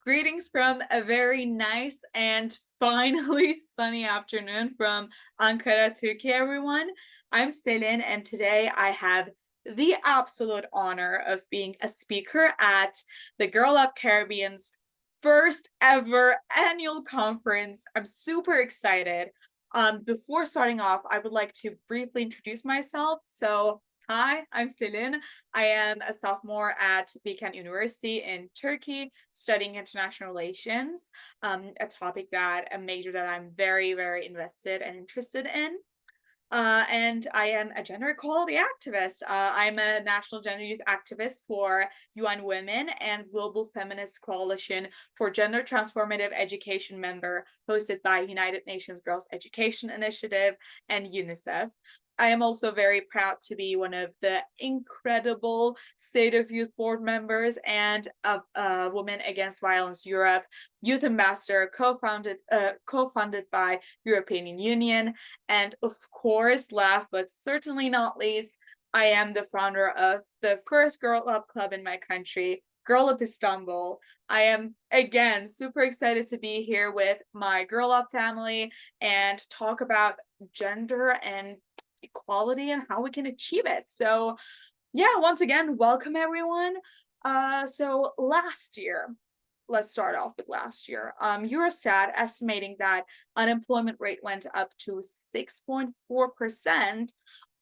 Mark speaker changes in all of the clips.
Speaker 1: Greetings from a very nice and finally sunny afternoon from Ankara, Turkey, everyone. I'm Selin, and today I have the absolute honor of being a speaker at the Girl Up Caribbean's first ever annual conference. I'm super excited. Before starting off, I would like to briefly introduce myself. Hi, I'm Selin. I am a sophomore at Bilkent University in Turkey, studying international relations, a major that I'm very, very invested and interested in. And I am a gender equality activist. I'm a national gender youth activist for UN Women and Global Feminist Coalition for Gender Transformative Education member, hosted by United Nations Girls Education Initiative and UNICEF. I am also very proud to be one of the incredible State of Youth board members and of Women Against Violence Europe Youth Ambassador, co-funded by European Union. And of course, last but certainly not least, I am the founder of the first Girl Up Club in my country, Girl Up Istanbul. I am again super excited to be here with my Girl Up family and talk about gender and equality and how we can achieve it. So yeah, once again, welcome everyone. So last year, let's start off with last year. Eurostat estimating that unemployment rate went up to 6.4%.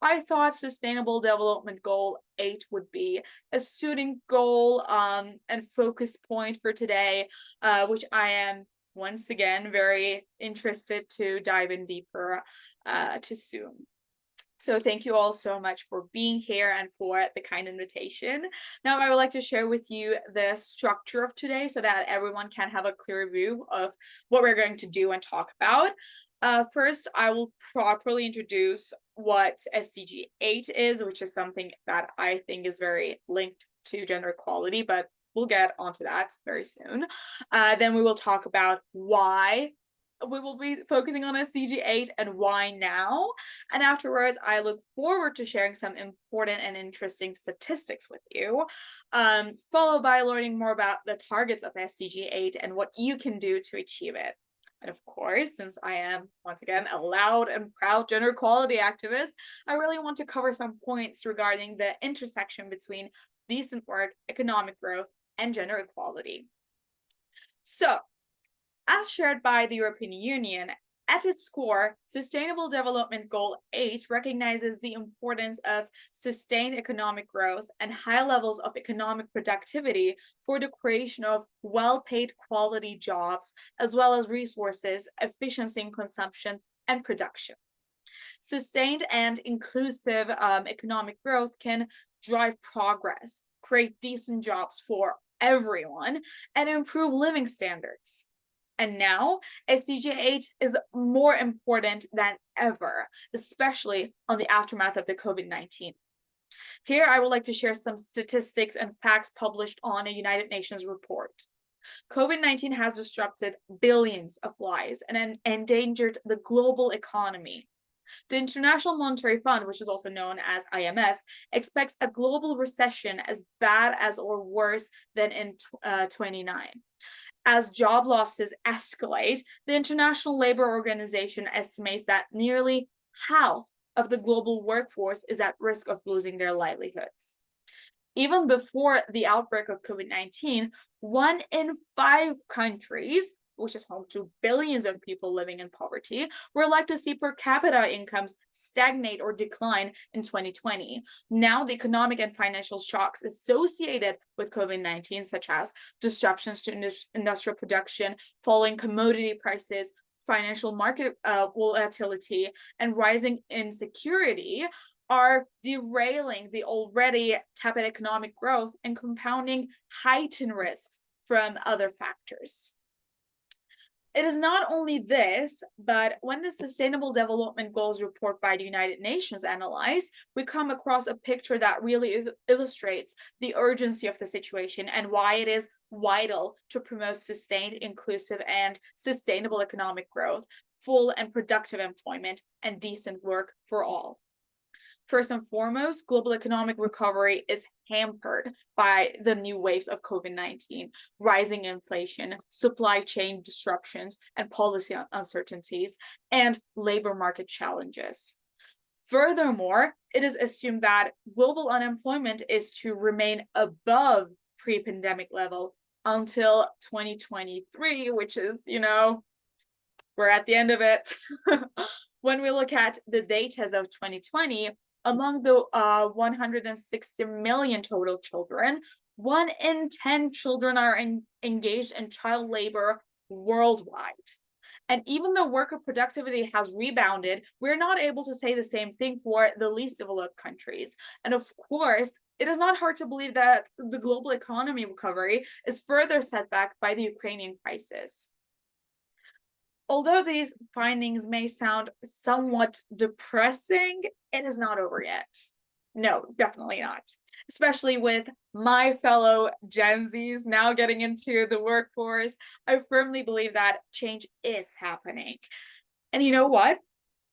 Speaker 1: I thought Sustainable Development Goal 8 would be a suiting goal and focus point for today, which I am once again very interested to dive in deeper to soon. So thank you all so much for being here and for the kind invitation. Now I would like to share with you the structure of today so that everyone can have a clear view of what we're going to do and talk about. First, I will properly introduce what SDG 8 is, which is something that I think is very linked to gender equality, but we'll get onto that very soon. Then we will talk about why we will be focusing on SDG 8 and why now. And afterwards, I look forward to sharing some important and interesting statistics with you, followed by learning more about the targets of SDG 8 and what you can do to achieve it. And of course, since I am, once again, a loud and proud gender equality activist, I really want to cover some points regarding the intersection between decent work, economic growth, and gender equality. So, as shared by the European Union, at its core, Sustainable Development Goal 8 recognizes the importance of sustained economic growth and high levels of economic productivity for the creation of well-paid quality jobs, as well as resources, efficiency in consumption, and production. Sustained and inclusive economic growth can drive progress, create decent jobs for everyone, and improve living standards. And now, SDG 8 is more important than ever, especially on the aftermath of the COVID-19. Here, I would like to share some statistics and facts published on a United Nations report. COVID-19 has disrupted billions of lives and endangered the global economy. The International Monetary Fund, which is also known as IMF, expects a global recession as bad as or worse than in 29. As job losses escalate, the International Labour Organization estimates that nearly half of the global workforce is at risk of losing their livelihoods. Even before the outbreak of COVID-19, 1 in 5 countries, which is home to billions of people living in poverty, were likely to see per capita incomes stagnate or decline in 2020. Now, the economic and financial shocks associated with COVID-19, such as disruptions to industrial production, falling commodity prices, financial market volatility, and rising insecurity, are derailing the already tepid economic growth and compounding heightened risks from other factors. It is not only this, but when the Sustainable Development Goals report by the United Nations analyzed, we come across a picture that really illustrates the urgency of the situation and why it is vital to promote sustained, inclusive, and sustainable economic growth, full and productive employment, and decent work for all. First and foremost, global economic recovery is hampered by the new waves of COVID-19, rising inflation, supply chain disruptions, and policy uncertainties, and labor market challenges. Furthermore, it is assumed that global unemployment is to remain above pre-pandemic level until 2023, which is, we're at the end of it. When we look at the data as of 2020, among the 160 million total children, 1 in 10 children are engaged in child labor worldwide. And even though worker productivity has rebounded, we're not able to say the same thing for the least developed countries. And of course, it is not hard to believe that the global economy recovery is further set back by the Ukrainian crisis. Although these findings may sound somewhat depressing, it is not over yet. No, definitely not. Especially with my fellow Gen Zs now getting into the workforce, I firmly believe that change is happening. And you know what?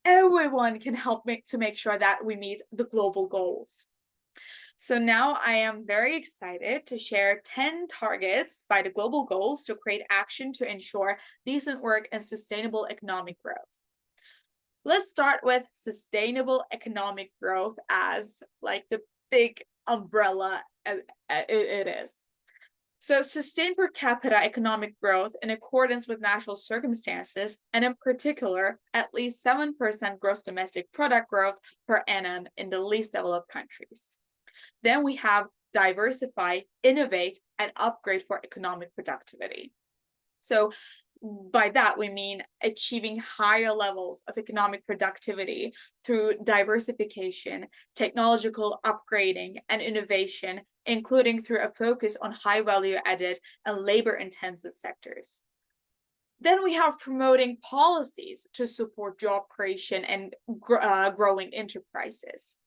Speaker 1: Everyone can help to make sure that we meet the global goals. So now I am very excited to share 10 targets by the global goals to create action to ensure decent work and sustainable economic growth. Let's start with sustainable economic growth as like the big umbrella it is. So sustained per capita economic growth in accordance with national circumstances, and in particular, at least 7% gross domestic product growth per annum in the least developed countries. Then we have diversify, innovate, and upgrade for economic productivity. So by that, we mean achieving higher levels of economic productivity through diversification, technological upgrading, and innovation, including through a focus on high value added and labor intensive sectors. Then we have promoting policies to support job creation and growing enterprises,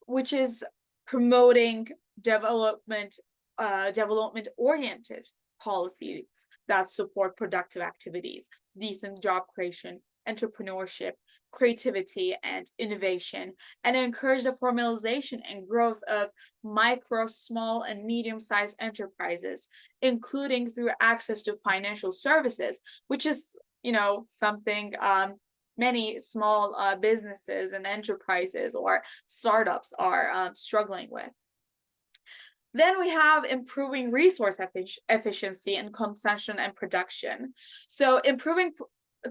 Speaker 1: which is promoting development-oriented policies that support productive activities, decent job creation, entrepreneurship, creativity, and innovation, and encourage the formalization and growth of micro, small, and medium-sized enterprises, including through access to financial services, which is, something many small businesses and enterprises or startups are struggling with. Then we have improving resource efficiency and consumption and production. So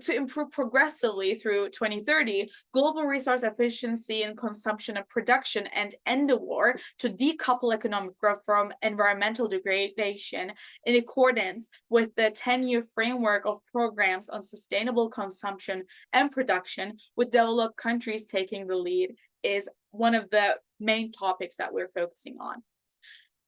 Speaker 1: to improve progressively through 2030, global resource efficiency and consumption and production, and end the war to decouple economic growth from environmental degradation in accordance with the 10-year framework of programs on sustainable consumption and production, with developed countries taking the lead, is one of the main topics that we're focusing on.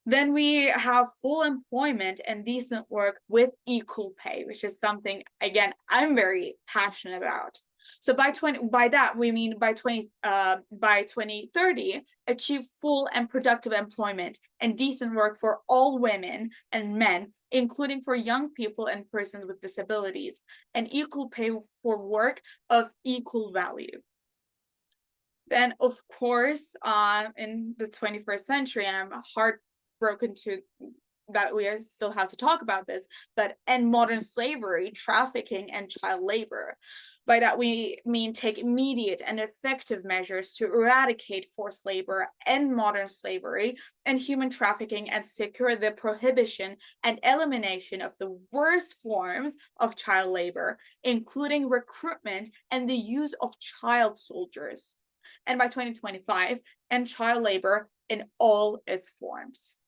Speaker 1: Then we have full employment and decent work with equal pay, which is something, again, I'm very passionate about. So by 2030, achieve full and productive employment and decent work for all women and men, including for young people and persons with disabilities, and equal pay for work of equal value. Then, of course, in the 21st century, I'm heartbroken to that we still have to talk about this, but end modern slavery, trafficking, and child labor. By that we mean take immediate and effective measures to eradicate forced labor, end modern slavery and human trafficking, and secure the prohibition and elimination of the worst forms of child labor, including recruitment and the use of child soldiers. And by 2025, end child labor in all its forms.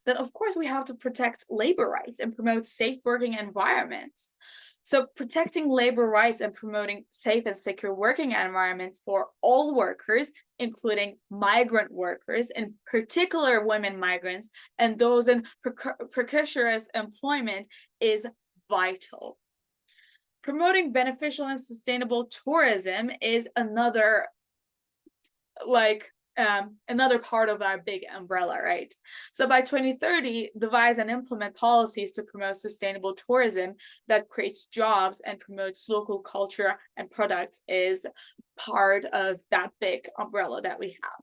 Speaker 1: Then, of course, we have to protect labor rights and promote safe working environments. So protecting labor rights and promoting safe and secure working environments for all workers, including migrant workers, in particular women migrants, and those in precarious employment, is vital. Promoting beneficial and sustainable tourism is another another part of our big umbrella, right? So by 2030, devise and implement policies to promote sustainable tourism that creates jobs and promotes local culture and products is part of that big umbrella that we have.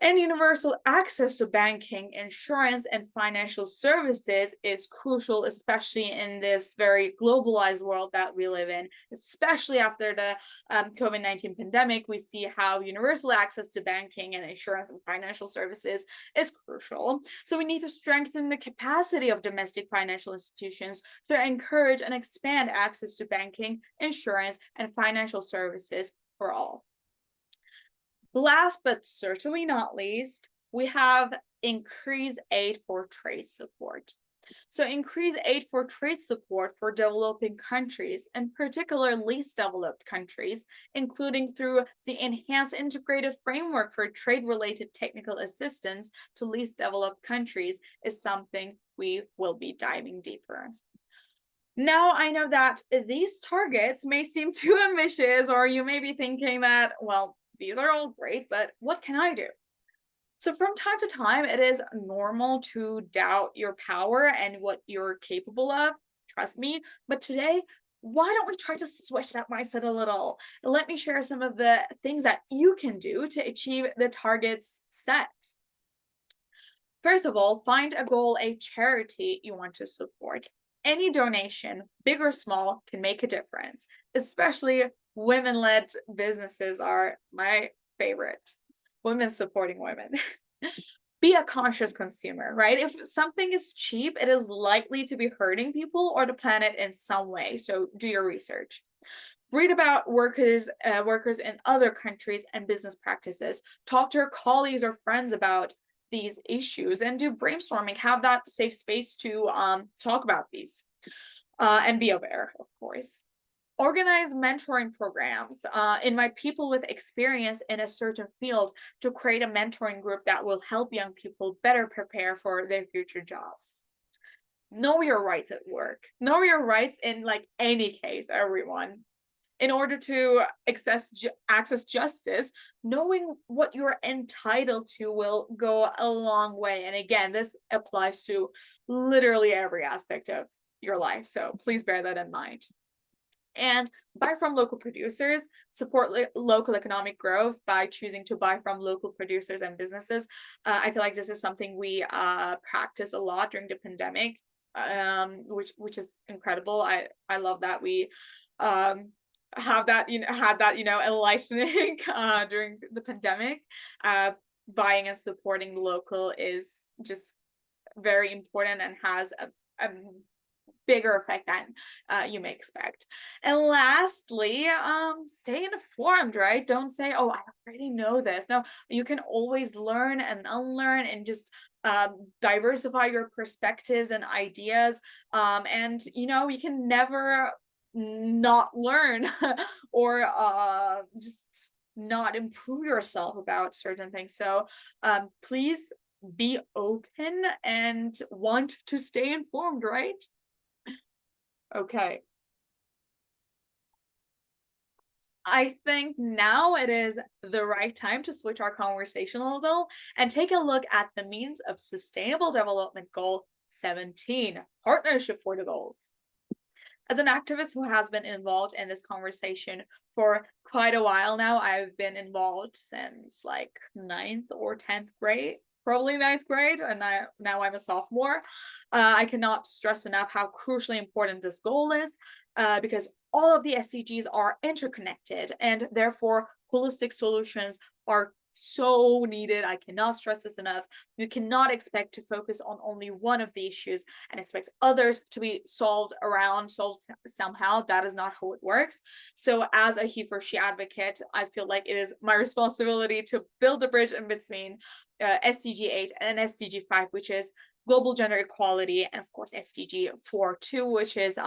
Speaker 1: And universal access to banking, insurance, and financial services is crucial, especially in this very globalized world that we live in, especially after the COVID-19 pandemic. We see how universal access to banking and insurance and financial services is crucial. So we need to strengthen the capacity of domestic financial institutions to encourage and expand access to banking, insurance, and financial services for all. Last but certainly not least, we have increased aid for trade support. So increase aid for trade support for developing countries, and particularly least developed countries, including through the enhanced integrated framework for trade-related technical assistance to least developed countries, is something we will be diving deeper into. Now, I know that these targets may seem too ambitious, or you may be thinking that, well, these are all great, but what can I do? So from time to time, it is normal to doubt your power and what you're capable of. Trust me. But today, why don't we try to switch that mindset a little? Let me share some of the things that you can do to achieve the targets set. First of all, find a goal, a charity you want to support. Any donation, big or small, can make a difference, especially women-led businesses are my favorite. Women supporting women. Be a conscious consumer, right? If something is cheap, it is likely to be hurting people or the planet in some way. So do your research. Read about workers in other countries and business practices. Talk to your colleagues or friends about these issues and do brainstorming. Have that safe space to talk about these and be aware, of course. Organize mentoring programs, invite people with experience in a certain field to create a mentoring group that will help young people better prepare for their future jobs. Know your rights at work. Know your rights in like any case, everyone. In order to access justice, knowing what you're entitled to will go a long way. And again, this applies to literally every aspect of your life. So please bear that in mind. And buy from local producers, support local economic growth by choosing to buy from local producers and businesses. I feel like this is something we practice a lot during the pandemic, which is incredible. I love that we had that enlightening during the pandemic. Buying and supporting local is just very important and has a bigger effect than you may expect. And lastly, stay informed, right? Don't say, oh, I already know this. No, you can always learn and unlearn and just diversify your perspectives and ideas. And you can never not learn or just not improve yourself about certain things. So please be open and want to stay informed, right? Okay. I think now it is the right time to switch our conversation a little and take a look at the means of Sustainable Development Goal 17, Partnership for the Goals. As an activist who has been involved in this conversation for quite a while now, I've been involved since like 9th or 10th grade. Probably 9th grade, and now I'm a sophomore. I cannot stress enough how crucially important this goal is, because all of the SDGs are interconnected, and therefore holistic solutions are so needed. I cannot stress this enough. You cannot expect to focus on only one of the issues and expect others to be solved somehow. That is not how it works. So as a he for she advocate, I feel like it is my responsibility to build a bridge in between SDG 8 and SDG 5, which is global gender equality, and of course SDG 4.2, which is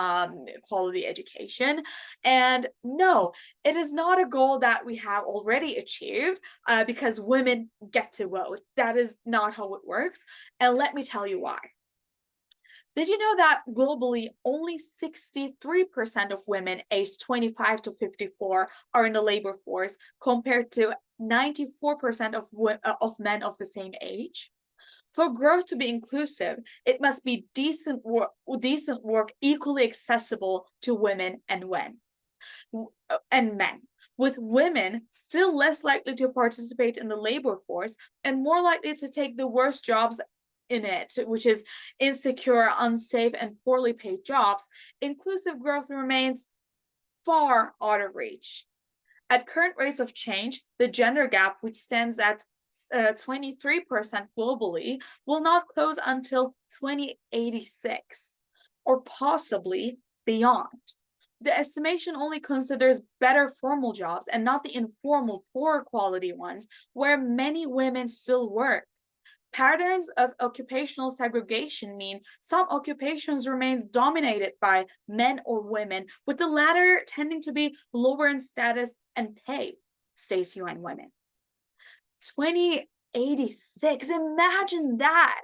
Speaker 1: quality education. And no, it is not a goal that we have already achieved because women get to vote. That is not how it works. And let me tell you why. Did you know that globally only 63% of women aged 25 to 54 are in the labor force compared to 94% of men of the same age? For growth to be inclusive, it must be decent work equally accessible to women and men, with women still less likely to participate in the labor force and more likely to take the worst jobs in it, which is insecure, unsafe, and poorly paid jobs. Inclusive growth remains far out of reach. At current rates of change, the gender gap, which stands at 23% globally, will not close until 2086, or possibly beyond. The estimation only considers better formal jobs and not the informal, poorer quality ones, where many women still work. Patterns of occupational segregation mean some occupations remain dominated by men or women, with the latter tending to be lower in status and pay, states UN Women. 2086, imagine that.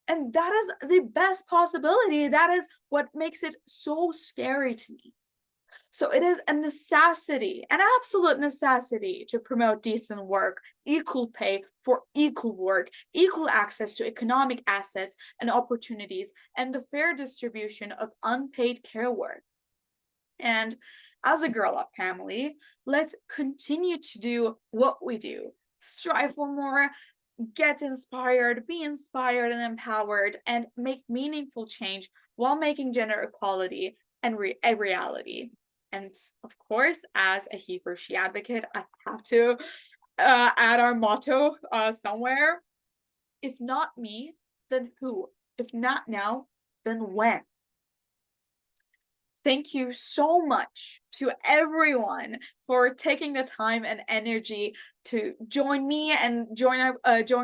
Speaker 1: And that is the best possibility. That is what makes it so scary to me. So it is a necessity, an absolute necessity, to promote decent work, equal pay for equal work, equal access to economic assets and opportunities, and the fair distribution of unpaid care work. And as a Girl Up family, let's continue to do what we do. Strive for more, get inspired, be inspired and empowered, and make meaningful change while making gender equality a reality. And of course, as a he for she advocate, I have to add our motto somewhere. If not me, then who? If not now, then when? Thank you so much to everyone for taking the time and energy to join me and join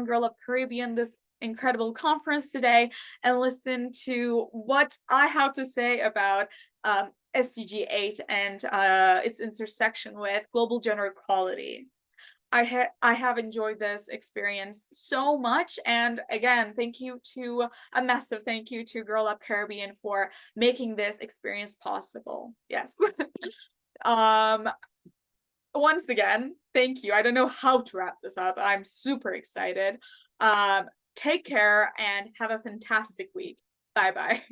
Speaker 1: Girl Up Caribbean, this incredible conference today, and listen to what I have to say about SDG 8 and its intersection with global gender equality. I have enjoyed this experience so much, and again, a massive thank you to Girl Up Caribbean for making this experience possible. Yes. Once again, thank you. I don't know how to wrap this up. I'm super excited. Take care and have a fantastic week. Bye bye.